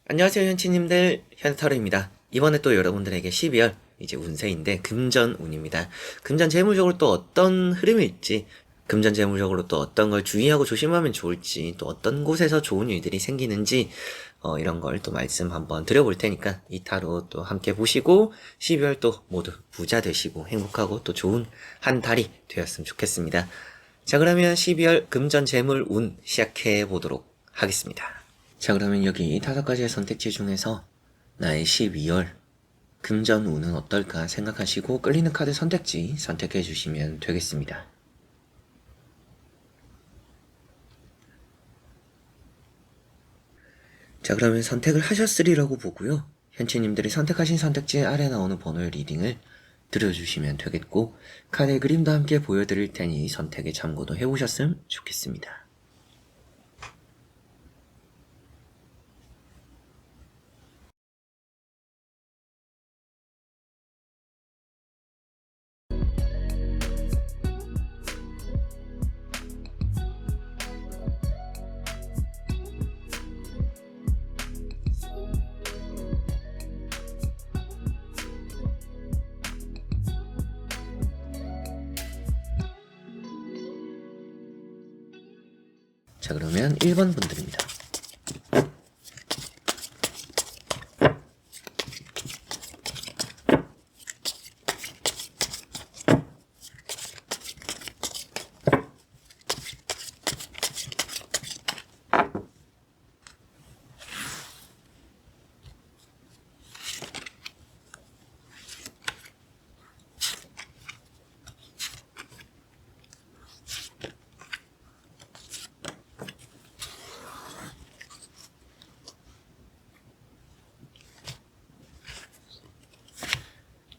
안녕하세요, 현치님들. 현타로입니다. 이번에 또 여러분들에게 12월 이제 운세인데 금전 운입니다. 금전 재물적으로 또 어떤 흐름일지, 금전 재물적으로 또 어떤 걸 주의하고 조심하면 좋을지, 또 어떤 곳에서 좋은 일들이 생기는지 이런 걸 또 말씀 한번 드려볼 테니까 이 타로 또 함께 보시고 12월 또 모두 부자 되시고 행복하고 또 좋은 한 달이 되었으면 좋겠습니다. 자, 그러면 12월 금전 재물 운 시작해 보도록 하겠습니다. 자, 그러면 여기 5가지의 선택지 중에서 나의 12월 금전 운은 어떨까 생각하시고 끌리는 카드 선택지 선택해 주시면 되겠습니다. 자, 그러면 선택을 하셨으리라고 보고요. 현치님들이 선택하신 선택지 아래 나오는 번호의 리딩을 들어주시면 되겠고, 카드의 그림도 함께 보여드릴 테니 선택에 참고도 해보셨으면 좋겠습니다. 자, 그러면 1번 분들입니다.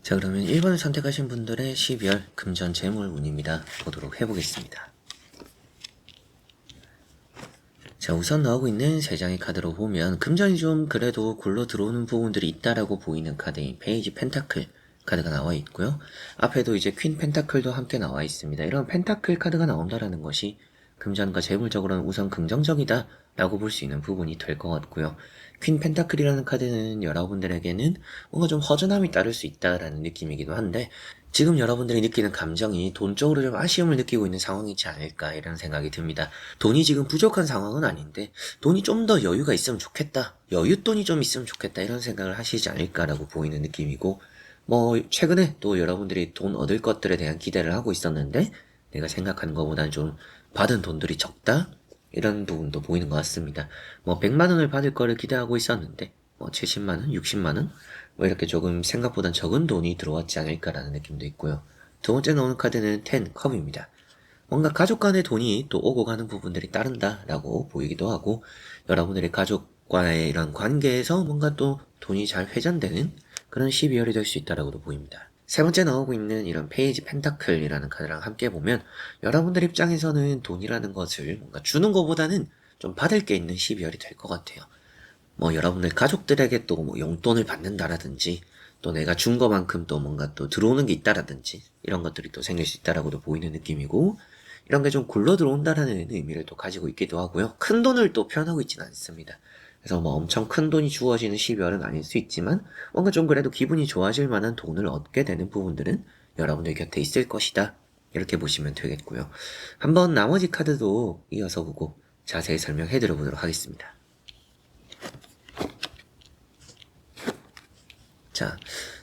자, 그러면 1번을 선택하신 분들의 12월 금전 재물 운입니다. 보도록 해보겠습니다. 자, 우선 나오고 있는 3장의 카드로 보면 금전이 좀 그래도 굴러 들어오는 부분들이 있다라고 보이는 카드인 페이지 펜타클 카드가 나와 있고요. 앞에도 이제 퀸 펜타클도 함께 나와 있습니다. 이런 펜타클 카드가 나온다라는 것이 금전과 재물적으로는 우선 긍정적이다 라고 볼 수 있는 부분이 될 것 같고요. 퀸 펜타클이라는 카드는 여러분들에게는 뭔가 좀 허전함이 따를 수 있다라는 느낌이기도 한데, 지금 여러분들이 느끼는 감정이 돈 쪽으로 좀 아쉬움을 느끼고 있는 상황이지 않을까 이런 생각이 듭니다. 돈이 지금 부족한 상황은 아닌데 돈이 좀 더 여유가 있으면 좋겠다, 여윳돈이 좀 있으면 좋겠다 이런 생각을 하시지 않을까라고 보이는 느낌이고, 뭐 최근에 또 여러분들이 돈 얻을 것들에 대한 기대를 하고 있었는데 내가 생각한 것보다는 좀 받은 돈들이 적다? 이런 부분도 보이는 것 같습니다. 뭐 100만원을 받을 거를 기대하고 있었는데 뭐 70만원, 60만원? 뭐 이렇게 조금 생각보단 적은 돈이 들어왔지 않을까라는 느낌도 있고요. 두 번째 나오는 카드는 10 컵입니다. 뭔가 가족 간의 돈이 또 오고 가는 부분들이 따른다라고 보이기도 하고, 여러분들의 가족과의 이런 관계에서 뭔가 또 돈이 잘 회전되는 그런 12월이 될 수 있다라고도 보입니다. 세 번째 나오고 있는 이런 페이지 펜타클이라는 카드랑 함께 보면 여러분들 입장에서는 돈이라는 것을 뭔가 주는 것보다는 좀 받을 게 있는 12월이 될 것 같아요. 뭐 여러분들 가족들에게 또 뭐 용돈을 받는다라든지, 또 내가 준 것만큼 또 뭔가 또 들어오는 게 있다라든지 이런 것들이 또 생길 수 있다라고도 보이는 느낌이고, 이런 게 좀 굴러 들어온다라는 의미를 또 가지고 있기도 하고요. 큰 돈을 또 표현하고 있지는 않습니다. 그래서 뭐 엄청 큰 돈이 주어지는 12월은 아닐 수 있지만 뭔가 좀 그래도 기분이 좋아질 만한 돈을 얻게 되는 부분들은 여러분들 곁에 있을 것이다, 이렇게 보시면 되겠고요. 한번 나머지 카드도 이어서 보고 자세히 설명해 드려 보도록 하겠습니다. 자,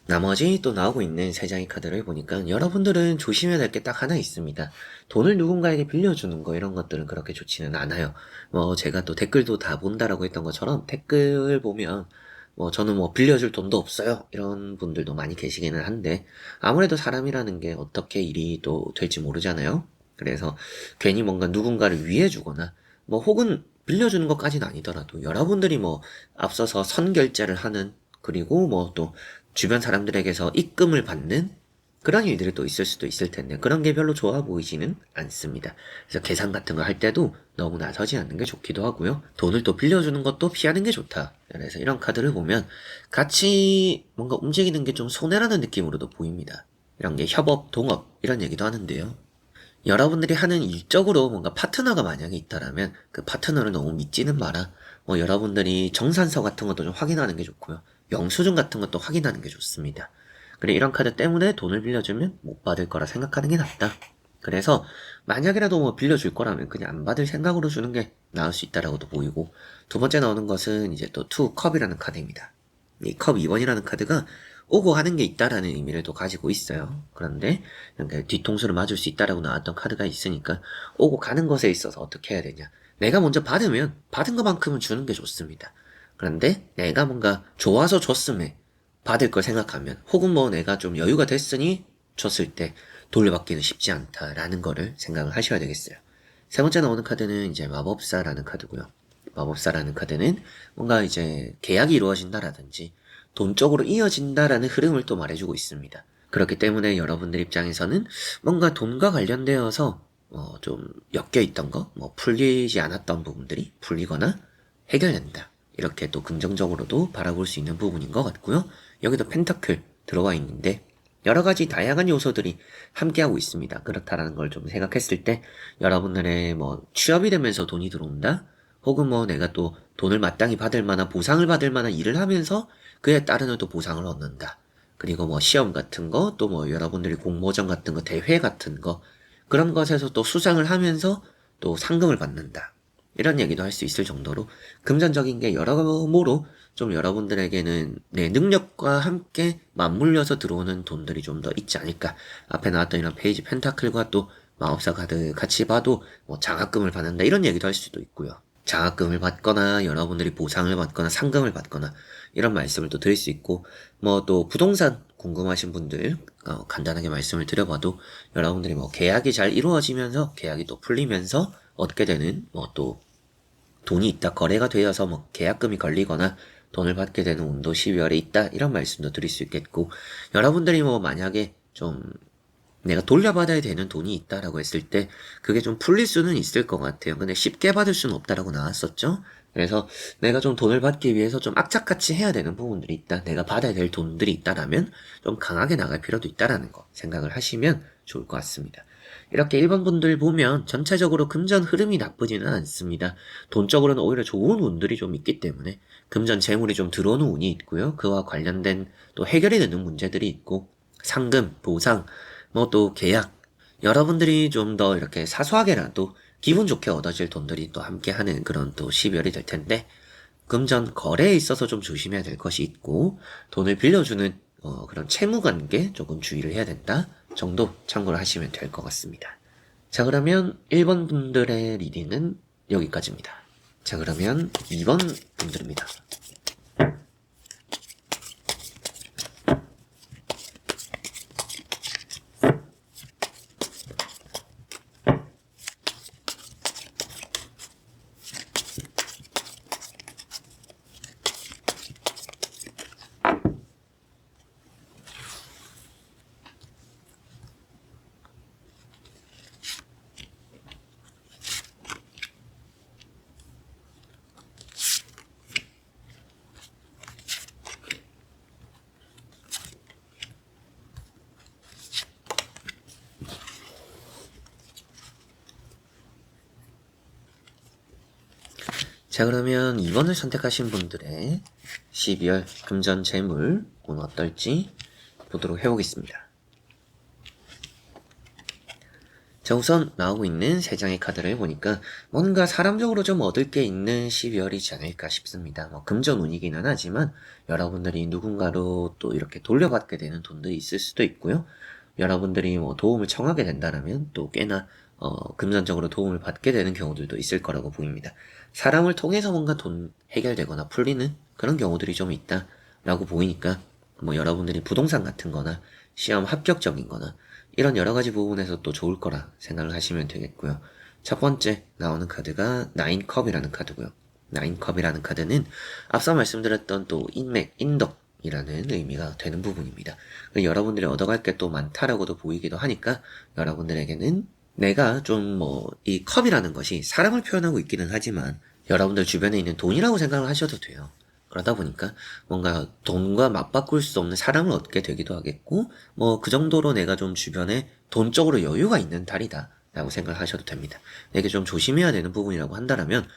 나머지 또 나오고 있는 3장의 카드를 보니까 여러분들은 조심해야 될 게 딱 하나 있습니다. 돈을 누군가에게 빌려주는 거, 이런 것들은 그렇게 좋지는 않아요. 뭐 제가 또 댓글도 다 본다라고 했던 것처럼 댓글 보면 뭐 저는 뭐 빌려줄 돈도 없어요, 이런 분들도 많이 계시기는 한데, 아무래도 사람이라는 게 어떻게 일이 또 될지 모르잖아요. 그래서 괜히 뭔가 누군가를 위해 주거나 뭐 혹은 빌려주는 것까지는 아니더라도 여러분들이 뭐 앞서서 선결제를 하는, 그리고 뭐 또 주변 사람들에게서 입금을 받는 그런 일들이 또 있을 수도 있을 텐데, 그런 게 별로 좋아 보이지는 않습니다. 그래서 계산 같은 거 할 때도 너무 나서지 않는 게 좋기도 하고요. 돈을 또 빌려주는 것도 피하는 게 좋다. 그래서 이런 카드를 보면 같이 뭔가 움직이는 게 좀 손해라는 느낌으로도 보입니다. 이런 게 협업, 동업 이런 얘기도 하는데요. 여러분들이 하는 일적으로 뭔가 파트너가 만약에 있다라면 그 파트너를 너무 믿지는 마라. 여러분들이 정산서 같은 것도 좀 확인하는 게 좋고요. 영수증 같은 것도 확인하는 게 좋습니다. 그래, 이런 카드 때문에 돈을 빌려주면 못 받을 거라 생각하는 게 낫다. 그래서 만약이라도 뭐 빌려줄 거라면 그냥 안 받을 생각으로 주는 게 나을 수 있다라고도 보이고, 두 번째 나오는 것은 이제 또 투 컵이라는 카드입니다. 이 컵 2번이라는 카드가 오고 가는 게 있다라는 의미를 또 가지고 있어요. 그런데 뒤통수를 맞을 수 있다라고 나왔던 카드가 있으니까 오고 가는 것에 있어서 어떻게 해야 되냐. 내가 먼저 받으면 받은 것만큼은 주는 게 좋습니다. 그런데 내가 뭔가 좋아서 줬음에 받을 걸 생각하면, 혹은 뭐 내가 좀 여유가 됐으니 줬을 때 돌려받기는 쉽지 않다라는 거를 생각을 하셔야 되겠어요. 세 번째 나오는 카드는 이제 마법사라는 카드고요. 마법사라는 카드는 뭔가 이제 계약이 이루어진다라든지 돈적으로 이어진다라는 흐름을 또 말해주고 있습니다. 그렇기 때문에 여러분들 입장에서는 뭔가 돈과 관련되어서 좀 엮여있던 거, 풀리지 않았던 부분들이 풀리거나 해결된다. 이렇게 또 긍정적으로도 바라볼 수 있는 부분인 것 같고요. 여기도 펜타클 들어와 있는데 여러 가지 다양한 요소들이 함께하고 있습니다. 그렇다라는 걸 좀 생각했을 때 여러분들의 취업이 되면서 돈이 들어온다? 혹은 내가 또 돈을 마땅히 받을 만한 보상을 받을 만한 일을 하면서 그에 따르는 또 보상을 얻는다. 그리고 시험 같은 거, 또 여러분들이 공모전 같은 거, 대회 같은 거, 그런 것에서 또 수상을 하면서 또 상금을 받는다. 이런 얘기도 할 수 있을 정도로 금전적인 게 여러모로 좀 여러분들에게는 내 능력과 함께 맞물려서 들어오는 돈들이 좀 더 있지 않을까. 앞에 나왔던 이런 페이지 펜타클과 또 마법사 카드 같이 봐도 장학금을 받는다 이런 얘기도 할 수도 있고요. 장학금을 받거나 여러분들이 보상을 받거나 상금을 받거나 이런 말씀을 또 드릴 수 있고, 또 부동산 궁금하신 분들 간단하게 말씀을 드려봐도 여러분들이 계약이 잘 이루어지면서 계약이 또 풀리면서 얻게 되는 또 돈이 있다, 거래가 되어서 계약금이 걸리거나 돈을 받게 되는 운도 12월에 있다 이런 말씀도 드릴 수 있겠고, 여러분들이 만약에 좀 내가 돌려받아야 되는 돈이 있다라고 했을 때 그게 좀 풀릴 수는 있을 것 같아요. 근데 쉽게 받을 수는 없다라고 나왔었죠. 그래서 내가 좀 돈을 받기 위해서 좀 악착같이 해야 되는 부분들이 있다, 내가 받아야 될 돈들이 있다라면 좀 강하게 나갈 필요도 있다라는 거 생각을 하시면 좋을 것 같습니다. 이렇게 1번 분들 보면 전체적으로 금전 흐름이 나쁘지는 않습니다. 돈적으로는 오히려 좋은 운들이 좀 있기 때문에 금전 재물이 좀 들어오는 운이 있고요. 그와 관련된 또 해결이 되는 문제들이 있고, 상금, 보상, 또 계약, 여러분들이 좀 더 이렇게 사소하게라도 기분 좋게 얻어질 돈들이 또 함께하는 그런 또 12월이 될 텐데, 금전 거래에 있어서 좀 조심해야 될 것이 있고, 돈을 빌려주는 그런 채무 관계 조금 주의를 해야 된다 정도 참고를 하시면 될 것 같습니다. 자, 그러면 1번 분들의 리딩은 여기까지입니다. 자, 그러면 2번 분들입니다. 자, 그러면 2번을 선택하신 분들의 12월 금전 재물 오늘 어떨지 보도록 해보겠습니다. 자, 우선 나오고 있는 3장의 카드를 보니까 뭔가 사람적으로 좀 얻을 게 있는 12월이지 않을까 싶습니다. 금전 운이기는 하지만 여러분들이 누군가로 또 이렇게 돌려받게 되는 돈들이 있을 수도 있고요. 여러분들이 도움을 청하게 된다면 또 꽤나 금전적으로 도움을 받게 되는 경우들도 있을 거라고 보입니다. 사람을 통해서 뭔가 돈 해결되거나 풀리는 그런 경우들이 좀 있다라고 보이니까 여러분들이 부동산 같은 거나 시험 합격적인 거나 이런 여러 가지 부분에서 또 좋을 거라 생각을 하시면 되겠고요. 첫 번째 나오는 카드가 9컵이라는 카드고요. 9컵이라는 카드는 앞서 말씀드렸던 또 인맥, 인덕이라는 의미가 되는 부분입니다. 여러분들이 얻어갈 게 또 많다라고도 보이기도 하니까 여러분들에게는 내가 좀 이 컵이라는 것이 사람을 표현하고 있기는 하지만 여러분들 주변에 있는 돈이라고 생각을 하셔도 돼요. 그러다 보니까 뭔가 돈과 맞바꿀 수 없는 사람을 얻게 되기도 하겠고, 그 정도로 내가 좀 주변에 돈적으로 여유가 있는 달이다 라고 생각을 하셔도 됩니다. 내게 좀 조심해야 되는 부분이라고 한다면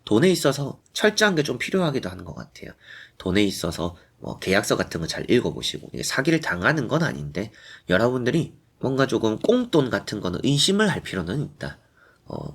돈에 있어서 철저한 게 좀 필요하기도 하는 것 같아요. 돈에 있어서 뭐 계약서 같은 거 잘 읽어보시고, 이게 사기를 당하는 건 아닌데 여러분들이 뭔가 조금 꽁돈 같은 거는 의심을 할 필요는 있다.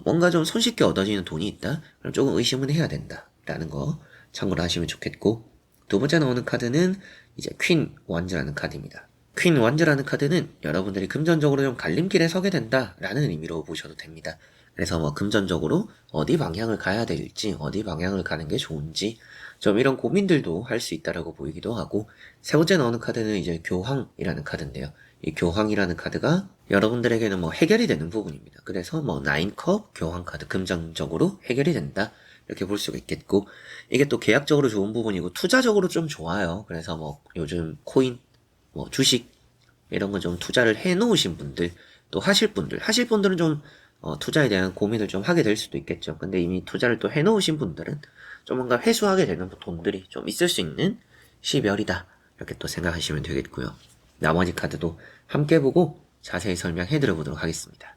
뭔가 좀 손쉽게 얻어지는 돈이 있다? 그럼 조금 의심은 해야 된다. 라는 거 참고로 하시면 좋겠고, 두 번째 나오는 카드는 이제 퀸 원즈라는 카드입니다. 퀸 원즈라는 카드는 여러분들이 금전적으로 좀 갈림길에 서게 된다라는 의미로 보셔도 됩니다. 그래서 뭐 금전적으로 어디 방향을 가야 될지, 어디 방향을 가는 게 좋은지, 좀 이런 고민들도 할 수 있다라고 보이기도 하고, 세 번째 나오는 카드는 이제 교황이라는 카드인데요. 이 교황이라는 카드가 여러분들에게는 뭐 해결이 되는 부분입니다. 그래서 뭐 나인컵 교황 카드 금전적으로 해결이 된다. 이렇게 볼 수가 있겠고, 이게 또 계약적으로 좋은 부분이고 투자적으로 좀 좋아요. 그래서 뭐 요즘 코인, 뭐 주식 이런 거 좀 투자를 해 놓으신 분들, 또 하실 분들은 좀 투자에 대한 고민을 좀 하게 될 수도 있겠죠. 근데 이미 투자를 또 해 놓으신 분들은 좀 뭔가 회수하게 되는 돈들이 좀 있을 수 있는 12월이다. 이렇게 또 생각하시면 되겠고요. 나머지 카드도 함께 보고 자세히 설명해 드려보도록 하겠습니다.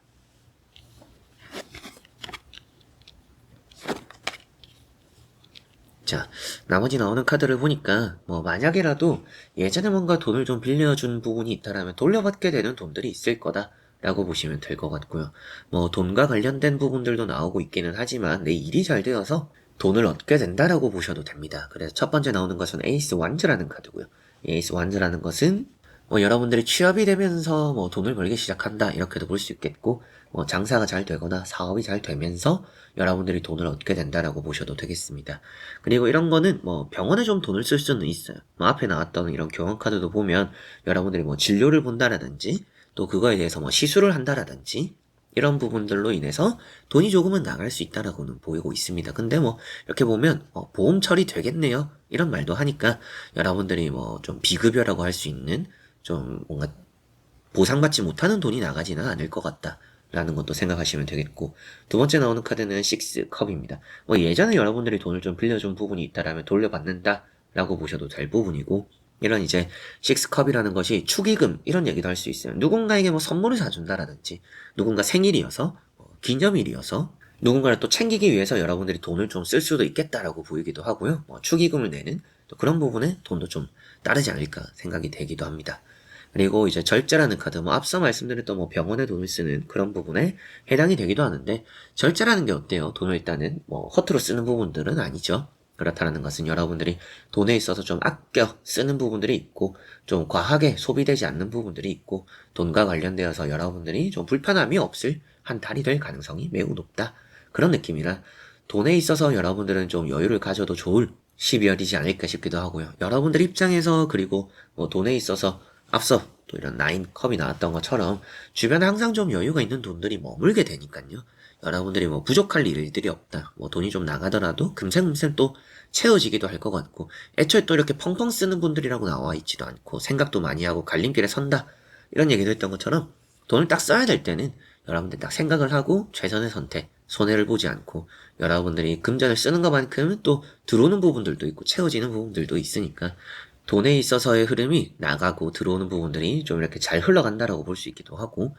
자, 나머지 나오는 카드를 보니까 뭐 만약에라도 예전에 뭔가 돈을 좀 빌려준 부분이 있다라면 돌려받게 되는 돈들이 있을 거다라고 보시면 될 것 같고요. 뭐 돈과 관련된 부분들도 나오고 있기는 하지만 내 일이 잘 되어서 돈을 얻게 된다라고 보셔도 됩니다. 그래서 첫 번째 나오는 것은 에이스 완즈라는 카드고요. 이 에이스 완즈라는 것은 뭐 여러분들이 취업이 되면서 뭐 돈을 벌기 시작한다 이렇게도 볼 수 있겠고, 뭐 장사가 잘 되거나 사업이 잘 되면서 여러분들이 돈을 얻게 된다라고 보셔도 되겠습니다. 그리고 이런 거는 뭐 병원에 좀 돈을 쓸 수는 있어요. 뭐 앞에 나왔던 이런 교환카드도 보면 여러분들이 뭐 진료를 본다라든지 또 그거에 대해서 뭐 시술을 한다라든지 이런 부분들로 인해서 돈이 조금은 나갈 수 있다라고는 보이고 있습니다. 근데 뭐 이렇게 보면 보험 처리 되겠네요 이런 말도 하니까 여러분들이 뭐 좀 비급여라고 할 수 있는 좀 뭔가 보상받지 못하는 돈이 나가지는 않을 것 같다. 라는 것도 생각하시면 되겠고, 두 번째 나오는 카드는 6컵입니다. 뭐 예전에 여러분들이 돈을 좀 빌려준 부분이 있다라면 돌려받는다 라고 보셔도 될 부분이고, 이런 이제 6컵이라는 것이 축의금 이런 얘기도 할 수 있어요. 누군가에게 뭐 선물을 사준다라든지, 누군가 생일이어서 기념일이어서 누군가를 또 챙기기 위해서 여러분들이 돈을 좀 쓸 수도 있겠다라고 보이기도 하고요. 뭐 축의금을 내는 또 그런 부분에 돈도 좀 따르지 않을까 생각이 되기도 합니다. 그리고 이제 절제라는 카드, 뭐 앞서 말씀드렸던 뭐 병원에 돈을 쓰는 그런 부분에 해당이 되기도 하는데, 절제라는 게 어때요? 돈을 일단은 뭐 허투루 쓰는 부분들은 아니죠. 그렇다는 것은 여러분들이 돈에 있어서 좀 아껴 쓰는 부분들이 있고, 좀 과하게 소비되지 않는 부분들이 있고, 돈과 관련되어서 여러분들이 좀 불편함이 없을 한 달이 될 가능성이 매우 높다. 그런 느낌이라 돈에 있어서 여러분들은 좀 여유를 가져도 좋을 12월이지 않을까 싶기도 하고요. 여러분들 입장에서 그리고 뭐 돈에 있어서 앞서 또 이런 나인컵이 나왔던 것처럼 주변에 항상 좀 여유가 있는 돈들이 머물게 되니까요. 여러분들이 뭐 부족할 일들이 없다. 뭐 돈이 좀 나가더라도 금생금생 또 채워지기도 할 것 같고, 애초에 또 이렇게 펑펑 쓰는 분들이라고 나와 있지도 않고 생각도 많이 하고 갈림길에 선다. 이런 얘기도 했던 것처럼 돈을 딱 써야 될 때는 여러분들 딱 생각을 하고 최선의 선택, 손해를 보지 않고 여러분들이 금전을 쓰는 것만큼 또 들어오는 부분들도 있고 채워지는 부분들도 있으니까 돈에 있어서의 흐름이 나가고 들어오는 부분들이 좀 이렇게 잘 흘러간다라고 볼 수 있기도 하고,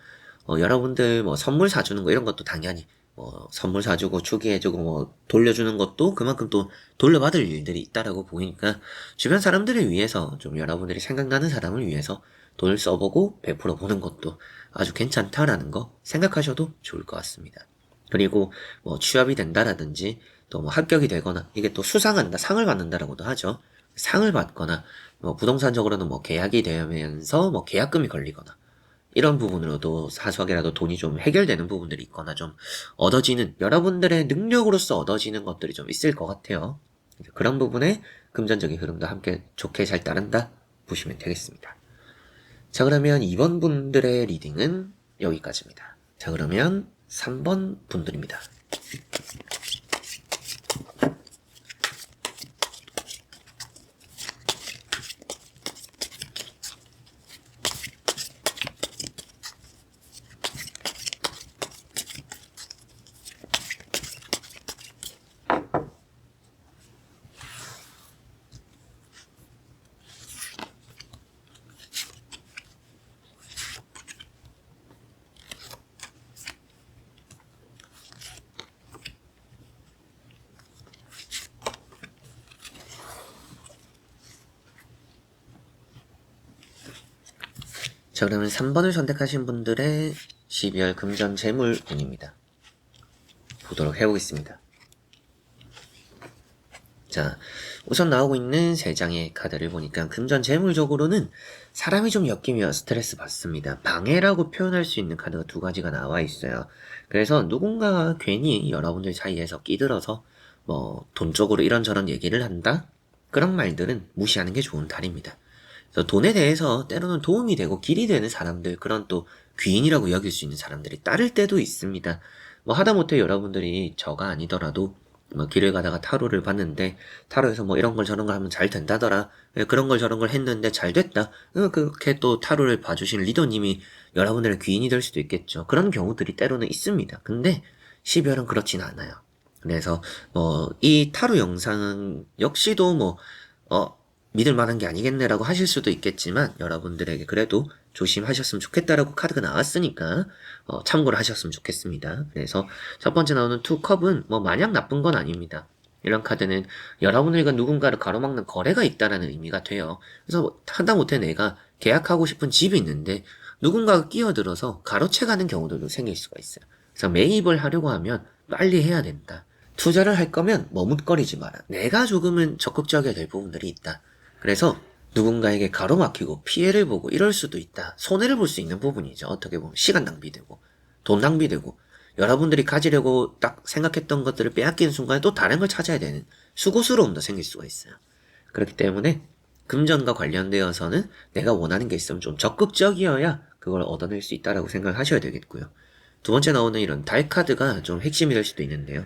여러분들 뭐 선물 사주는 거 이런 것도 당연히 뭐 선물 사주고 축의해주고 뭐 돌려주는 것도 그만큼 또 돌려받을 일들이 있다라고 보이니까 주변 사람들을 위해서 좀 여러분들이 생각나는 사람을 위해서 돈을 써보고 베풀어 보는 것도 아주 괜찮다라는 거 생각하셔도 좋을 것 같습니다. 그리고 뭐 취업이 된다라든지 또 뭐 합격이 되거나 이게 또 수상한다, 상을 받는다라고도 하죠. 상을 받거나 뭐 부동산적으로는 뭐 계약이 되면서 뭐 계약금이 걸리거나 이런 부분으로도 사소하게라도 돈이 좀 해결되는 부분들이 있거나 좀 얻어지는 여러분들의 능력으로서 얻어지는 것들이 좀 있을 것 같아요. 그런 부분에 금전적인 흐름도 함께 좋게 잘 따른다 보시면 되겠습니다. 자, 그러면 2번 분들의 리딩은 여기까지입니다. 자, 그러면 3번 분들입니다. 자, 그러면 3번을 선택하신 분들의 12월 금전 재물 운입니다. 보도록 해보겠습니다. 자, 우선 나오고 있는 3장의 카드를 보니까 금전 재물적으로는 사람이 좀 엮이면 스트레스 받습니다. 방해라고 표현할 수 있는 카드가 2가지가 나와 있어요. 그래서 누군가가 괜히 여러분들 사이에서 끼들어서 뭐 돈 쪽으로 이런저런 얘기를 한다? 그런 말들은 무시하는 게 좋은 달입니다. 그래서 돈에 대해서 때로는 도움이 되고 길이 되는 사람들, 그런 또 귀인이라고 여길 수 있는 사람들이 따를 때도 있습니다. 뭐 하다못해 여러분들이 저가 아니더라도 뭐 길을 가다가 타로를 봤는데 타로에서 뭐 이런 걸 저런 걸 하면 잘 된다더라. 그런 걸 저런 걸 했는데 잘 됐다. 그렇게 또 타로를 봐주신 리더님이 여러분들의 귀인이 될 수도 있겠죠. 그런 경우들이 때로는 있습니다. 근데 12월은 그렇진 않아요. 그래서 이 타로 영상은 역시도 믿을 만한 게 아니겠네라고 하실 수도 있겠지만 여러분들에게 그래도 조심하셨으면 좋겠다라고 카드가 나왔으니까 참고를 하셨으면 좋겠습니다. 그래서 첫 번째 나오는 투 컵은 뭐 마냥 나쁜 건 아닙니다. 이런 카드는 여러분들과 누군가를 가로막는 거래가 있다라는 의미가 돼요. 그래서 하다못해 내가 계약하고 싶은 집이 있는데 누군가가 끼어들어서 가로채가는 경우들도 생길 수가 있어요. 그래서 매입을 하려고 하면 빨리 해야 된다. 투자를 할 거면 머뭇거리지 마라. 내가 조금은 적극적이어야 될 부분들이 있다. 그래서 누군가에게 가로막히고 피해를 보고 이럴 수도 있다. 손해를 볼 수 있는 부분이죠. 어떻게 보면 시간 낭비되고 돈 낭비되고 여러분들이 가지려고 딱 생각했던 것들을 빼앗기는 순간에 또 다른 걸 찾아야 되는 수고스러움도 생길 수가 있어요. 그렇기 때문에 금전과 관련되어서는 내가 원하는 게 있으면 좀 적극적이어야 그걸 얻어낼 수 있다라고 생각을 하셔야 되겠고요. 두 번째 나오는 이런 달 카드가 좀 핵심이 될 수도 있는데요.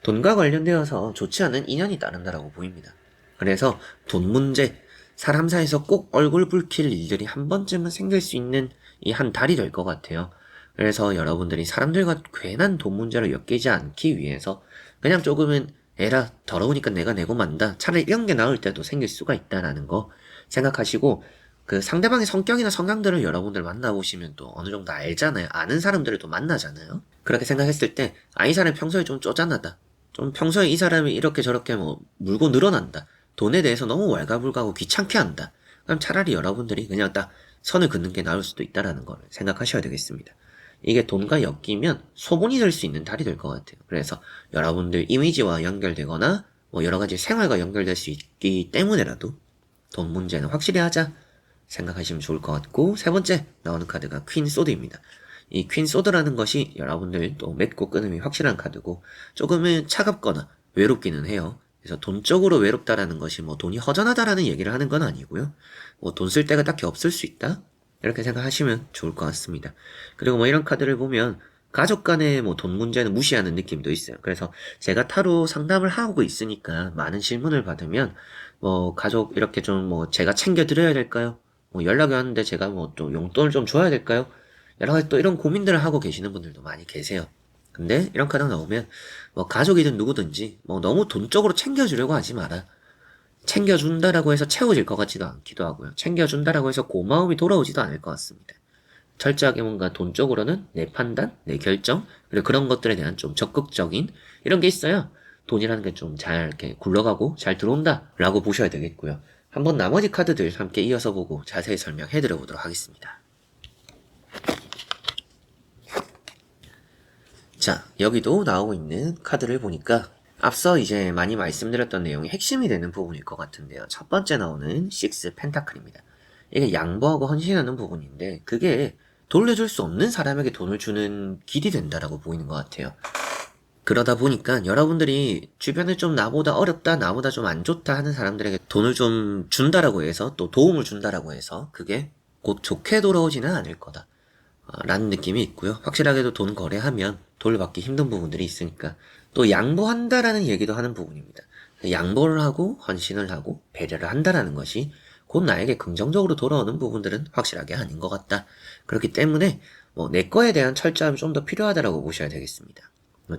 돈과 관련되어서 좋지 않은 인연이 따른다라고 보입니다. 그래서 돈 문제, 사람 사이에서 꼭 얼굴 붉힐 일들이 한 번쯤은 생길 수 있는 이 한 달이 될 것 같아요. 그래서 여러분들이 사람들과 괜한 돈 문제로 엮이지 않기 위해서 그냥 조금은 에라 더러우니까 내가 내고 만다. 차라리 이런 게 나을 때도 생길 수가 있다라는 거 생각하시고 그 상대방의 성격이나 성향들을 여러분들 만나보시면 또 어느 정도 알잖아요. 아는 사람들을 또 만나잖아요. 그렇게 생각했을 때 이 사람이 평소에 좀 쪼잔하다. 좀 평소에 이 사람이 이렇게 저렇게 물고 늘어난다. 돈에 대해서 너무 왈가불가하고 귀찮게 한다. 그럼 차라리 여러분들이 그냥 딱 선을 긋는 게 나을 수도 있다라는 걸 생각하셔야 되겠습니다. 이게 돈과 엮이면 소문이 될 수 있는 달이 될 것 같아요. 그래서 여러분들 이미지와 연결되거나 여러 가지 생활과 연결될 수 있기 때문에라도 돈 문제는 확실히 하자 생각하시면 좋을 것 같고, 세 번째 나오는 카드가 퀸 소드입니다. 이 퀸 소드라는 것이 여러분들 또 맺고 끊음이 확실한 카드고 조금은 차갑거나 외롭기는 해요. 그래서 돈적으로 외롭다라는 것이 돈이 허전하다라는 얘기를 하는 건 아니고요. 돈 쓸 데가 딱히 없을 수 있다? 이렇게 생각하시면 좋을 것 같습니다. 그리고 이런 카드를 보면 가족 간의 돈 문제는 무시하는 느낌도 있어요. 그래서 제가 타로 상담을 하고 있으니까 많은 질문을 받으면 가족 이렇게 좀 제가 챙겨드려야 될까요? 연락이 왔는데 제가 또 용돈을 좀 줘야 될까요? 여러 가지 또 이런 고민들을 하고 계시는 분들도 많이 계세요. 근데 이런 카드가 나오면 가족이든 누구든지 너무 돈적으로 챙겨주려고 하지 마라. 챙겨준다라고 해서 채워질 것 같지도 않기도 하고요. 챙겨준다라고 해서 고마움이 돌아오지도 않을 것 같습니다. 철저하게 뭔가 돈적으로는 내 판단, 내 결정, 그리고 그런 것들에 대한 좀 적극적인 이런 게 있어야 돈이라는 게 좀 잘 이렇게 굴러가고 잘 들어온다라고 보셔야 되겠고요. 한번 나머지 카드들 함께 이어서 보고 자세히 설명해 드려보도록 하겠습니다. 자, 여기도 나오고 있는 카드를 보니까 앞서 이제 많이 말씀드렸던 내용이 핵심이 되는 부분일 것 같은데요. 첫 번째 나오는 6 펜타클입니다. 이게 양보하고 헌신하는 부분인데 그게 돌려줄 수 없는 사람에게 돈을 주는 길이 된다라고 보이는 것 같아요. 그러다 보니까 여러분들이 주변에 좀 나보다 어렵다, 나보다 좀 안 좋다 하는 사람들에게 돈을 좀 준다라고 해서 또 도움을 준다라고 해서 그게 곧 좋게 돌아오지는 않을 거다. 라는 느낌이 있고요. 확실하게도 돈 거래하면 돌려받기 힘든 부분들이 있으니까 또 양보한다라는 얘기도 하는 부분입니다. 양보를 하고 헌신을 하고 배려를 한다라는 것이 곧 나에게 긍정적으로 돌아오는 부분들은 확실하게 아닌 것 같다. 그렇기 때문에 내 거에 대한 철저함이 좀 더 필요하다라고 보셔야 되겠습니다.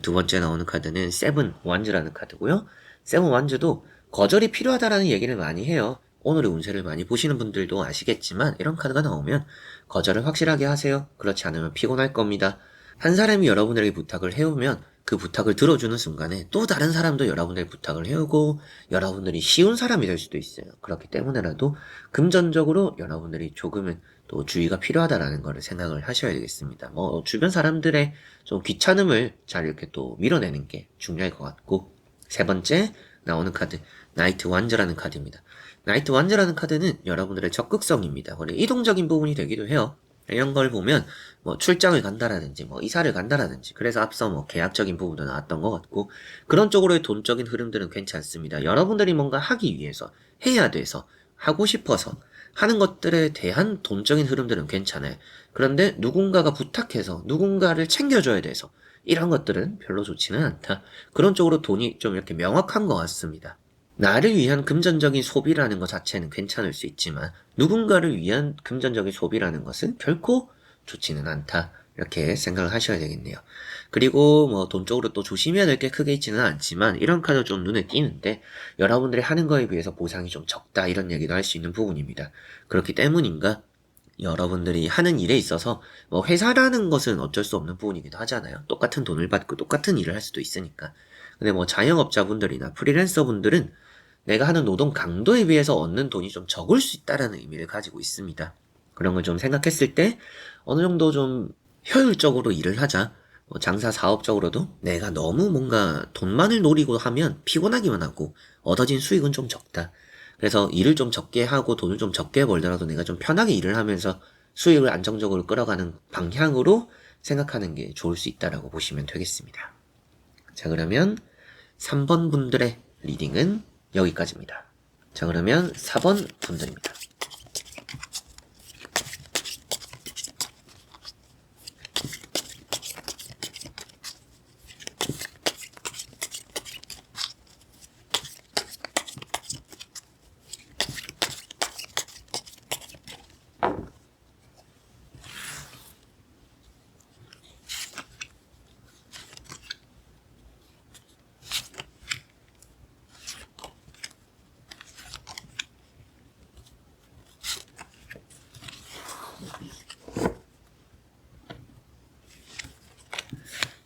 두 번째 나오는 카드는 세븐 완즈라는 카드고요. 세븐 완즈도 거절이 필요하다라는 얘기를 많이 해요. 오늘의 운세를 많이 보시는 분들도 아시겠지만 이런 카드가 나오면 거절을 확실하게 하세요. 그렇지 않으면 피곤할 겁니다. 한 사람이 여러분에게 부탁을 해오면 그 부탁을 들어주는 순간에 또 다른 사람도 여러분들의 부탁을 해오고 여러분들이 쉬운 사람이 될 수도 있어요. 그렇기 때문에라도 금전적으로 여러분들이 조금은 또 주의가 필요하다라는 거를 생각을 하셔야 되겠습니다. 뭐 주변 사람들의 좀 귀찮음을 잘 이렇게 또 밀어내는 게 중요할 것 같고, 세 번째 나오는 카드 나이트 완즈라는 카드입니다. 나이트 완즈라는 카드는 여러분들의 적극성입니다. 원래 이동적인 부분이 되기도 해요. 이런 걸 보면 뭐 출장을 간다라든지 뭐 이사를 간다라든지, 그래서 앞서 뭐 계약적인 부분도 나왔던 것 같고, 그런 쪽으로의 돈적인 흐름들은 괜찮습니다. 여러분들이 뭔가 하기 위해서, 해야 돼서, 하고 싶어서 하는 것들에 대한 돈적인 흐름들은 괜찮아요. 그런데 누군가가 부탁해서 누군가를 챙겨줘야 돼서 이런 것들은 별로 좋지는 않다. 그런 쪽으로 돈이 좀 이렇게 명확한 것 같습니다. 나를 위한 금전적인 소비라는 것 자체는 괜찮을 수 있지만 누군가를 위한 금전적인 소비라는 것은 결코 좋지는 않다. 이렇게 생각을 하셔야 되겠네요. 그리고 뭐 돈 쪽으로 또 조심해야 될 게 크게 있지는 않지만 이런 카드 좀 눈에 띄는데, 여러분들이 하는 거에 비해서 보상이 좀 적다 이런 얘기도 할 수 있는 부분입니다. 그렇기 때문인가 여러분들이 하는 일에 있어서 뭐 회사라는 것은 어쩔 수 없는 부분이기도 하잖아요. 똑같은 돈을 받고 똑같은 일을 할 수도 있으니까. 근데 뭐 자영업자분들이나 프리랜서분들은 내가 하는 노동 강도에 비해서 얻는 돈이 좀 적을 수 있다라는 의미를 가지고 있습니다. 그런 걸 좀 생각했을 때 어느 정도 좀 효율적으로 일을 하자. 뭐 장사 사업적으로도 내가 너무 뭔가 돈만을 노리고 하면 피곤하기만 하고 얻어진 수익은 좀 적다. 그래서 일을 좀 적게 하고 돈을 좀 적게 벌더라도 내가 좀 편하게 일을 하면서 수익을 안정적으로 끌어가는 방향으로 생각하는 게 좋을 수 있다라고 보시면 되겠습니다. 자, 그러면 3번 분들의 리딩은 여기까지입니다. 자, 그러면 4번 분들입니다.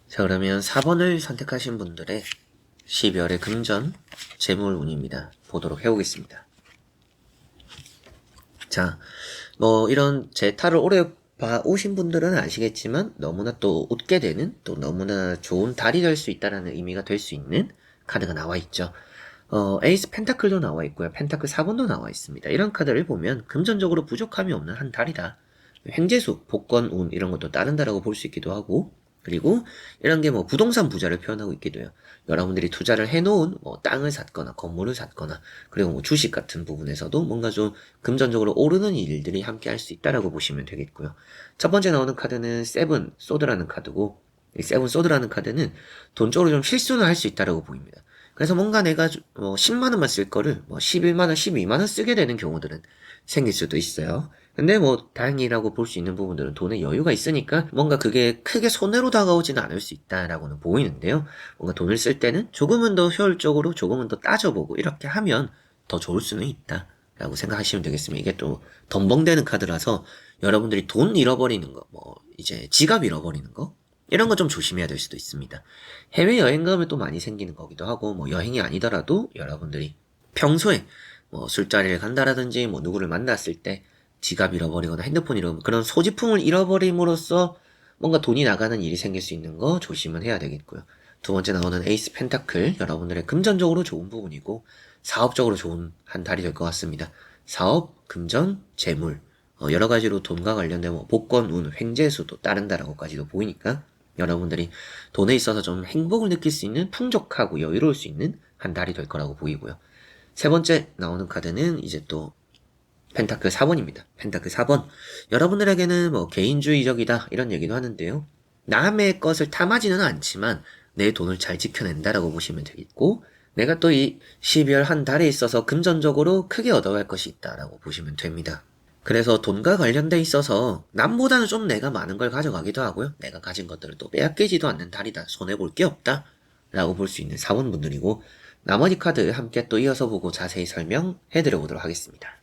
자, 그러면 4번을 선택하신 분들의 12월의 금전 재물운입니다. 보도록 해보겠습니다. 자, 뭐 이런 제 탈을 오래 봐오신 분들은 아시겠지만 너무나 또 웃게 되는, 또 너무나 좋은 달이 될 수 있다는 의미가 될 수 있는 카드가 나와 있죠. 에이스 펜타클도 나와 있고요. 펜타클 4번도 나와 있습니다. 이런 카드를 보면 금전적으로 부족함이 없는 한 달이다. 횡재수, 복권, 운 이런 것도 따른다라고 볼 수 있기도 하고, 그리고 이런 게 뭐 부동산 부자를 표현하고 있기도 해요. 여러분들이 투자를 해놓은 뭐 땅을 샀거나 건물을 샀거나, 그리고 뭐 주식 같은 부분에서도 뭔가 좀 금전적으로 오르는 일들이 함께 할 수 있다라고 보시면 되겠고요. 첫 번째 나오는 카드는 세븐 소드라는 카드고, 이 세븐 소드라는 카드는 돈 쪽으로 좀 실수는 할 수 있다라고 보입니다. 그래서 뭔가 내가 10만 원만 쓸 거를 뭐 11만 원, 12만 원 쓰게 되는 경우들은 생길 수도 있어요. 근데 뭐 다행이라고 볼 수 있는 부분들은 돈에 여유가 있으니까 뭔가 그게 크게 손해로 다가오지는 않을 수 있다라고는 보이는데요. 뭔가 돈을 쓸 때는 조금은 더 효율적으로, 조금은 더 따져보고 이렇게 하면 더 좋을 수는 있다라고 생각하시면 되겠습니다. 이게 또 덤벙대는 카드라서 여러분들이 돈 잃어버리는 거, 뭐 이제 지갑 잃어버리는 거, 이런 거 좀 조심해야 될 수도 있습니다. 해외여행 가면 또 많이 생기는 거기도 하고, 뭐 여행이 아니더라도 여러분들이 평소에 뭐 술자리를 간다라든지 뭐 누구를 만났을 때 지갑 잃어버리거나 핸드폰 잃어버리면 그런 소지품을 잃어버림으로써 뭔가 돈이 나가는 일이 생길 수 있는 거 조심은 해야 되겠고요. 두 번째 나오는 에이스 펜타클, 여러분들의 금전적으로 좋은 부분이고 사업적으로 좋은 한 달이 될 것 같습니다. 사업, 금전, 재물, 여러 가지로 돈과 관련된 뭐 복권, 운, 횡재수도 따른다라고까지도 보이니까 여러분들이 돈에 있어서 좀 행복을 느낄 수 있는, 풍족하고 여유로울 수 있는 한 달이 될 거라고 보이고요. 세 번째 나오는 카드는 이제 또 펜타클 4번입니다. 펜타클 4번. 여러분들에게는 뭐 개인주의적이다 이런 얘기도 하는데요. 남의 것을 탐하지는 않지만 내 돈을 잘 지켜낸다라고 보시면 되겠고, 내가 또 이 12월 한 달에 있어서 금전적으로 크게 얻어갈 것이 있다라고 보시면 됩니다. 그래서 돈과 관련돼 있어서 남보다는 좀 내가 많은 걸 가져가기도 하고요. 내가 가진 것들을 또 빼앗기지도 않는 달이다. 손해볼 게 없다. 라고 볼 수 있는 4번 분들이고, 나머지 카드 함께 또 이어서 보고 자세히 설명해드려 보도록 하겠습니다.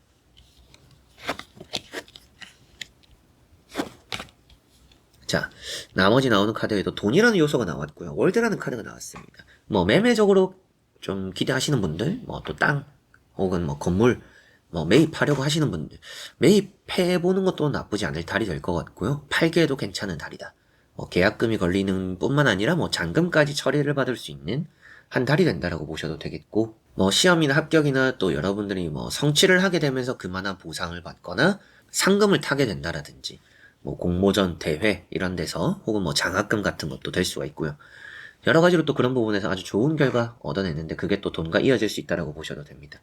자, 자, 나머지 나오는 카드에도 돈이라는 요소가 나왔고요. 월드라는 카드가 나왔습니다. 뭐 매매적으로 좀 기대하시는 분들, 뭐 또 땅, 혹은 뭐 건물, 뭐 매입하려고 하시는 분들, 매입해보는 것도 나쁘지 않을 달이 될 것 같고요. 팔기에도 괜찮은 달이다. 뭐 계약금이 걸리는 뿐만 아니라 뭐 잔금까지 처리를 받을 수 있는 한 달이 된다라고 보셔도 되겠고, 뭐 시험이나 합격이나 또 여러분들이 뭐 성취를 하게 되면서 그만한 보상을 받거나 상금을 타게 된다라든지, 뭐 공모전, 대회 이런 데서 혹은 뭐 장학금 같은 것도 될 수가 있고요. 여러 가지로 또 그런 부분에서 아주 좋은 결과 얻어내는데 그게 또 돈과 이어질 수 있다라고 보셔도 됩니다.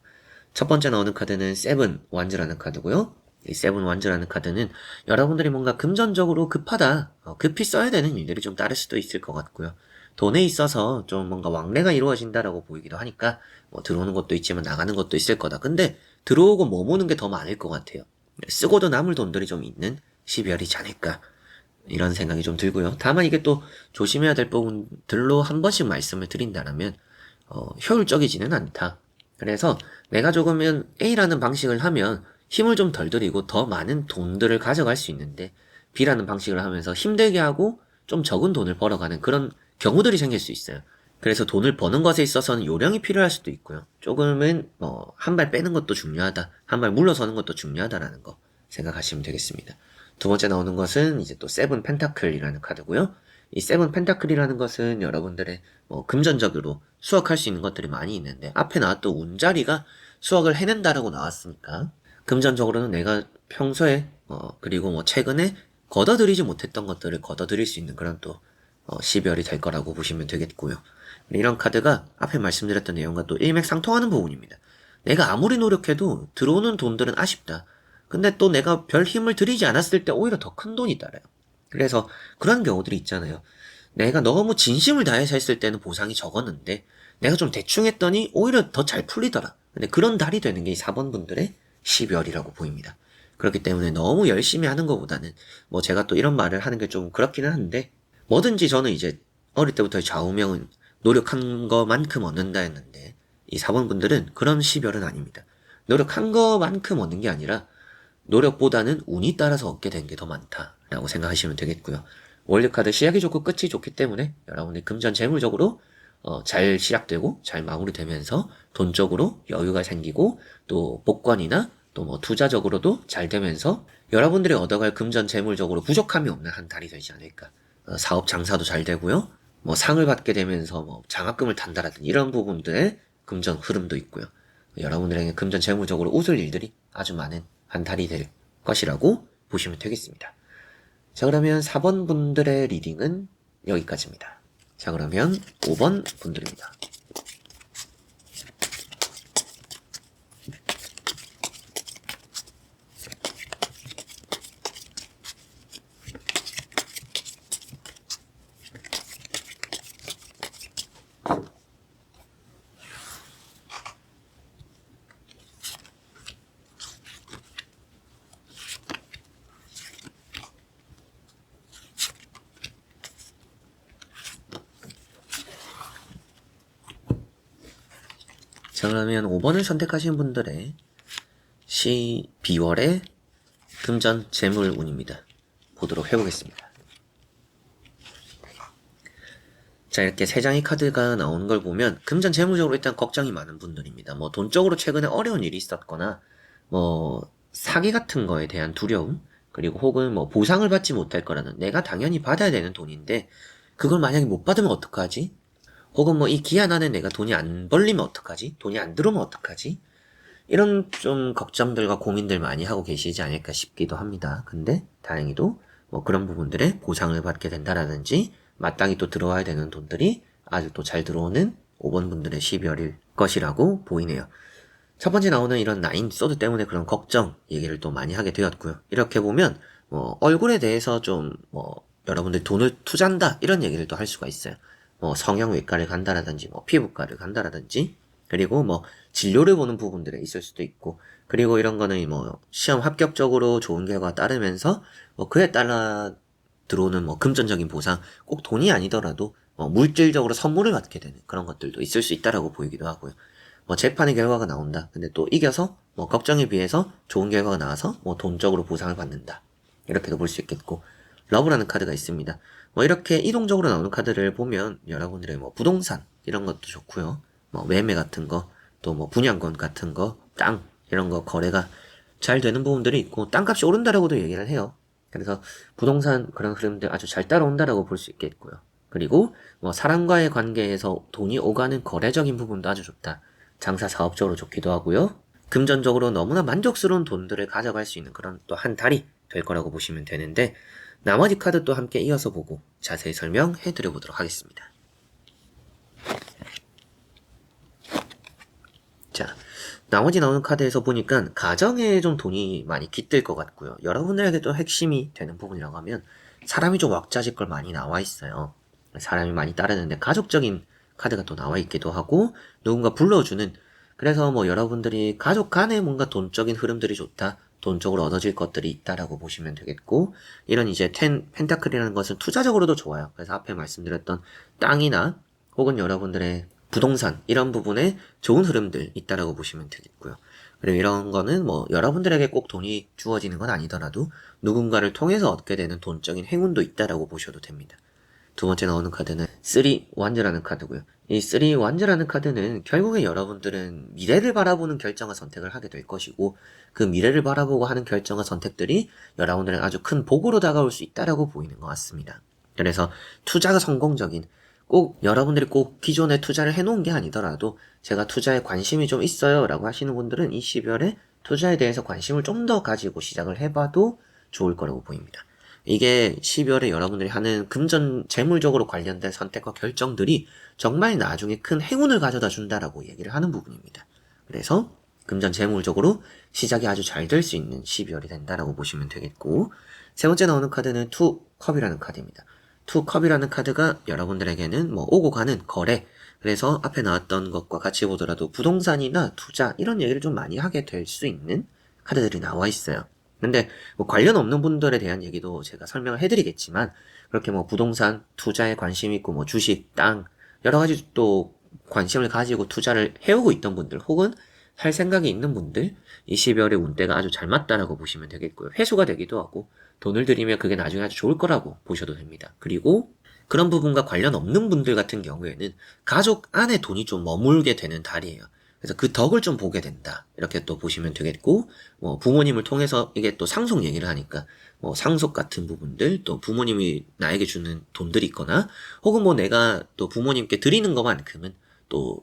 첫 번째 나오는 카드는 세븐 완즈라는 카드고요. 이 세븐 완즈라는 카드는 여러분들이 뭔가 금전적으로 급하다, 급히 써야 되는 일들이 좀 따를 수도 있을 것 같고요. 돈에 있어서 좀 뭔가 왕래가 이루어진다라고 보이기도 하니까 뭐 들어오는 것도 있지만 나가는 것도 있을 거다. 근데 들어오고 머무는 게 더 많을 것 같아요. 쓰고도 남을 돈들이 좀 있는 12월이지 않을까 이런 생각이 좀 들고요. 다만 이게 또 조심해야 될 부분들로 한 번씩 말씀을 드린다면 효율적이지는 않다. 그래서 내가 조금은 A라는 방식을 하면 힘을 좀 덜 들이고 더 많은 돈들을 가져갈 수 있는데 B라는 방식을 하면서 힘들게 하고 좀 적은 돈을 벌어가는 그런 경우들이 생길 수 있어요. 그래서 돈을 버는 것에 있어서는 요령이 필요할 수도 있고요. 조금은 한 발 빼는 것도 중요하다. 한 발 물러서는 것도 중요하다라는 거 생각하시면 되겠습니다. 두 번째 나오는 것은 이제 또 세븐 펜타클이라는 카드고요. 이 세븐 펜타클이라는 것은 여러분들의 금전적으로 수확할 수 있는 것들이 많이 있는데 앞에 나왔던 운자리가 수확을 해낸다라고 나왔으니까 금전적으로는 내가 평소에 그리고 뭐 최근에 걷어들이지 못했던 것들을 걷어들일 수 있는 그런 또 12월이 될 거라고 보시면 되겠고요. 이런 카드가 앞에 말씀드렸던 내용과 또 일맥상통하는 부분입니다. 내가 아무리 노력해도 들어오는 돈들은 아쉽다. 근데 또 내가 별 힘을 들이지 않았을 때 오히려 더 큰 돈이 따라요. 그래서 그런 경우들이 있잖아요. 내가 너무 진심을 다해서 했을 때는 보상이 적었는데 내가 좀 대충 했더니 오히려 더 잘 풀리더라. 근데 그런 달이 되는 게 이 4번 분들의 12월이라고 보입니다. 그렇기 때문에 너무 열심히 하는 것보다는 뭐 제가 또 이런 말을 하는 게 좀 그렇기는 한데 뭐든지 저는 이제 어릴 때부터 좌우명은 노력한 것만큼 얻는다 했는데 이 4번 분들은 그런 12월은 아닙니다. 노력한 것만큼 얻는 게 아니라 노력보다는 운이 따라서 얻게 된 게 더 많다라고 생각하시면 되겠고요. 월드카드 시작이 좋고 끝이 좋기 때문에 여러분들 금전 재물적으로 잘 시작되고 잘 마무리되면서 돈적으로 여유가 생기고 또 복권이나 또 뭐 투자적으로도 잘 되면서 여러분들이 얻어갈 금전 재물적으로 부족함이 없는 한 달이 되지 않을까. 사업 장사도 잘 되고요. 뭐 상을 받게 되면서 뭐 장학금을 탄다라든지 이런 부분들의 금전 흐름도 있고요. 여러분들에게 금전 재물적으로 웃을 일들이 아주 많은 한 달이 될 것이라고 보시면 되겠습니다. 자, 그러면 4번 분들의 리딩은 여기까지입니다. 자, 그러면 5번 분들입니다. 자, 그러면 5번을 선택하신 분들의 12월의 금전 재물 운입니다. 보도록 해보겠습니다. 자, 이렇게 3장의 카드가 나오는 걸 보면 금전 재물적으로 일단 걱정이 많은 분들입니다. 뭐 돈적으로 최근에 어려운 일이 있었거나 뭐 사기 같은 거에 대한 두려움, 그리고 혹은 뭐 보상을 받지 못할 거라는, 내가 당연히 받아야 되는 돈인데 그걸 만약에 못 받으면 어떡하지? 혹은 뭐 이 기한 안에 내가 돈이 안 벌리면 어떡하지? 돈이 안 들어오면 어떡하지? 이런 좀 걱정들과 고민들 많이 하고 계시지 않을까 싶기도 합니다. 근데 다행히도 뭐 그런 부분들에 보상을 받게 된다라든지 마땅히 또 들어와야 되는 돈들이 아주 또 잘 들어오는 5번 분들의 12월일 것이라고 보이네요. 첫 번째 나오는 이런 나인 소드 때문에 그런 걱정 얘기를 또 많이 하게 되었고요. 이렇게 보면 뭐 얼굴에 대해서 좀 뭐 여러분들 돈을 투자한다 이런 얘기를 또 할 수가 있어요. 뭐 성형외과를 간다라든지 뭐 피부과를 간다라든지 그리고 뭐 진료를 보는 부분들에 있을 수도 있고, 그리고 이런 거는 뭐 시험 합격적으로 좋은 결과가 따르면서 뭐 그에 따라 들어오는 뭐 금전적인 보상, 꼭 돈이 아니더라도 물질적으로 선물을 받게 되는 그런 것들도 있을 수 있다라고 보이기도 하고요. 뭐 재판의 결과가 나온다. 근데 또 이겨서 뭐 걱정에 비해서 좋은 결과가 나와서 뭐 돈적으로 보상을 받는다. 이렇게도 볼 수 있겠고, 러브라는 카드가 있습니다. 뭐 이렇게 이동적으로 나오는 카드를 보면 여러분들의 뭐 부동산 이런 것도 좋고요. 뭐 매매 같은 거, 또 뭐 분양권 같은 거, 땅 이런 거 거래가 잘 되는 부분들이 있고 땅값이 오른다라고도 얘기를 해요. 그래서 부동산 그런 흐름들 아주 잘 따라온다라고 볼 수 있겠고요. 그리고 뭐 사람과의 관계에서 돈이 오가는 거래적인 부분도 아주 좋다. 장사 사업적으로 좋기도 하고요. 금전적으로 너무나 만족스러운 돈들을 가져갈 수 있는 그런 또 한 달이 될 거라고 보시면 되는데 나머지 카드 또 함께 이어서 보고 자세히 설명해 드려 보도록 하겠습니다. 자, 나머지 나오는 카드에서 보니까 가정에 좀 돈이 많이 깃들 것 같고요. 여러분들에게도 핵심이 되는 부분이라고 하면 사람이 좀 왁자지껄 많이 나와 있어요. 사람이 많이 따르는데 가족적인 카드가 또 나와 있기도 하고 누군가 불러주는 그래서 뭐 여러분들이 가족 간에 뭔가 돈적인 흐름들이 좋다. 돈적으로 얻어질 것들이 있다라고 보시면 되겠고 이런 이제 펜타클이라는 것은 투자적으로도 좋아요. 그래서 앞에 말씀드렸던 땅이나 혹은 여러분들의 부동산 이런 부분에 좋은 흐름들 있다라고 보시면 되겠고요. 그리고 이런 거는 뭐 여러분들에게 꼭 돈이 주어지는 건 아니더라도 누군가를 통해서 얻게 되는 돈적인 행운도 있다라고 보셔도 됩니다. 두 번째 나오는 카드는 3 완즈라는 카드고요. 이 3 완즈라는 카드는 결국에 여러분들은 미래를 바라보는 결정과 선택을 하게 될 것이고 그 미래를 바라보고 하는 결정과 선택들이 여러분들은 아주 큰 복으로 다가올 수 있다라고 보이는 것 같습니다. 그래서 투자가 성공적인 꼭 여러분들이 꼭 기존에 투자를 해놓은 게 아니더라도 제가 투자에 관심이 좀 있어요 라고 하시는 분들은 이 12월에 투자에 대해서 관심을 좀 더 가지고 시작을 해봐도 좋을 거라고 보입니다. 이게 12월에 여러분들이 하는 금전 재물적으로 관련된 선택과 결정들이 정말 나중에 큰 행운을 가져다 준다라고 얘기를 하는 부분입니다. 그래서 금전 재물적으로 시작이 아주 잘 될 수 있는 12월이 된다라고 보시면 되겠고 세 번째 나오는 카드는 투 컵이라는 카드입니다. 투 컵이라는 카드가 여러분들에게는 뭐 오고 가는 거래 그래서 앞에 나왔던 것과 같이 보더라도 부동산이나 투자 이런 얘기를 좀 많이 하게 될 수 있는 카드들이 나와 있어요. 근데 뭐 관련 없는 분들에 대한 얘기도 제가 설명을 해드리겠지만 그렇게 뭐 부동산 투자에 관심 있고 뭐 주식, 땅 여러 가지 또 관심을 가지고 투자를 해오고 있던 분들 혹은 할 생각이 있는 분들 이 12월의 운대가 아주 잘 맞다라고 보시면 되겠고요. 회수가 되기도 하고 돈을 들이면 그게 나중에 아주 좋을 거라고 보셔도 됩니다. 그리고 그런 부분과 관련 없는 분들 같은 경우에는 가족 안에 돈이 좀 머물게 되는 달이에요. 그래서 그 덕을 좀 보게 된다. 이렇게 또 보시면 되겠고, 뭐 부모님을 통해서 이게 또 상속 얘기를 하니까, 뭐 상속 같은 부분들, 또 부모님이 나에게 주는 돈들이 있거나, 혹은 뭐 내가 또 부모님께 드리는 것만큼은 또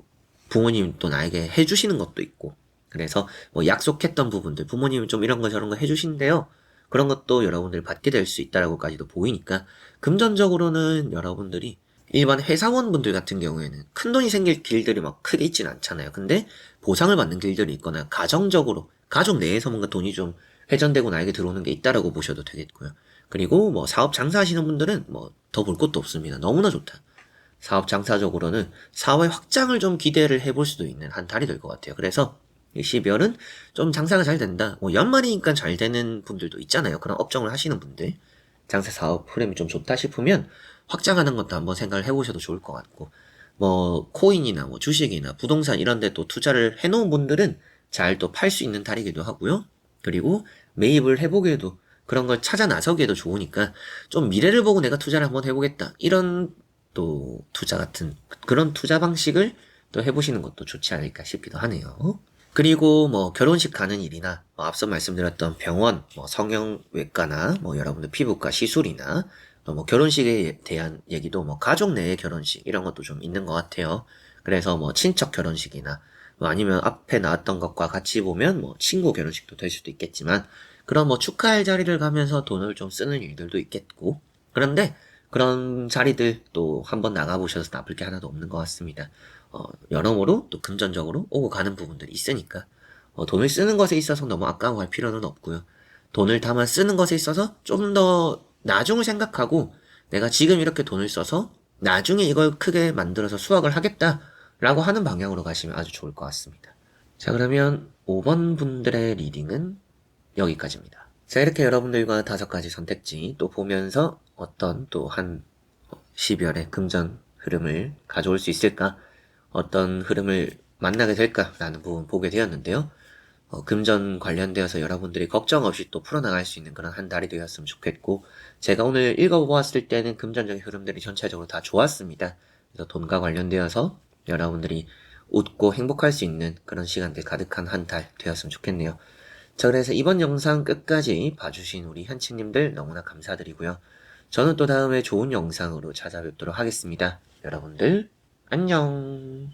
부모님 또 나에게 해주시는 것도 있고, 그래서 뭐 약속했던 부분들, 부모님은 좀 이런 거 저런 거 해주신대요. 그런 것도 여러분들이 받게 될 수 있다라고까지도 보이니까, 금전적으로는 여러분들이 일반 회사원분들 같은 경우에는 큰 돈이 생길 길들이 막 크게 있진 않잖아요. 근데 보상을 받는 길들이 있거나 가정적으로 가족 내에서 뭔가 돈이 좀 회전되고 나에게 들어오는 게 있다라고 보셔도 되겠고요. 그리고 뭐 사업 장사하시는 분들은 뭐 더 볼 것도 없습니다. 너무나 좋다. 사업 장사적으로는 사업의 확장을 좀 기대를 해볼 수도 있는 한 달이 될 것 같아요. 그래서 이 12월은 좀 장사가 잘 된다. 뭐 연말이니까 잘 되는 분들도 있잖아요. 그런 업종을 하시는 분들. 장사 사업 흐름이 좀 좋다 싶으면 확장하는 것도 한번 생각을 해보셔도 좋을 것 같고 뭐 코인이나 뭐 주식이나 부동산 이런 데 또 투자를 해놓은 분들은 잘 또 팔 수 있는 달이기도 하고요. 그리고 매입을 해보기에도 그런 걸 찾아 나서기에도 좋으니까 좀 미래를 보고 내가 투자를 한번 해보겠다. 이런 또 투자 같은 그런 투자 방식을 또 해보시는 것도 좋지 않을까 싶기도 하네요. 그리고 뭐 결혼식 가는 일이나 뭐 앞서 말씀드렸던 병원, 뭐 성형외과나 뭐 여러분들 피부과 시술이나 또 뭐 결혼식에 대한 얘기도 뭐 가족 내의 결혼식 이런 것도 좀 있는 것 같아요. 그래서 뭐 친척 결혼식이나 뭐 아니면 앞에 나왔던 것과 같이 보면 뭐 친구 결혼식도 될 수도 있겠지만 그런 뭐 축하할 자리를 가면서 돈을 좀 쓰는 일들도 있겠고 그런데 그런 자리들 또 한번 나가보셔서 나쁠 게 하나도 없는 것 같습니다. 여러모로 또 금전적으로 오고 가는 부분들이 있으니까 돈을 쓰는 것에 있어서 너무 아까워할 필요는 없고요. 돈을 다만 쓰는 것에 있어서 좀 더 나중을 생각하고 내가 지금 이렇게 돈을 써서 나중에 이걸 크게 만들어서 수확을 하겠다라고 하는 방향으로 가시면 아주 좋을 것 같습니다. 자, 그러면 5번 분들의 리딩은 여기까지입니다. 자, 이렇게 여러분들과 5가지 선택지 또 보면서 어떤 또 한 12월의 금전 흐름을 가져올 수 있을까? 어떤 흐름을 만나게 될까라는 부분 보게 되었는데요. 금전 관련되어서 여러분들이 걱정 없이 또 풀어나갈 수 있는 그런 한 달이 되었으면 좋겠고, 제가 오늘 읽어보았을 때는 금전적인 흐름들이 전체적으로 다 좋았습니다. 그래서 돈과 관련되어서 여러분들이 웃고 행복할 수 있는 그런 시간들 가득한 한 달 되었으면 좋겠네요. 자, 그래서 이번 영상 끝까지 봐주신 우리 현치님들 너무나 감사드리고요. 저는 또 다음에 좋은 영상으로 찾아뵙도록 하겠습니다. 여러분들 안녕.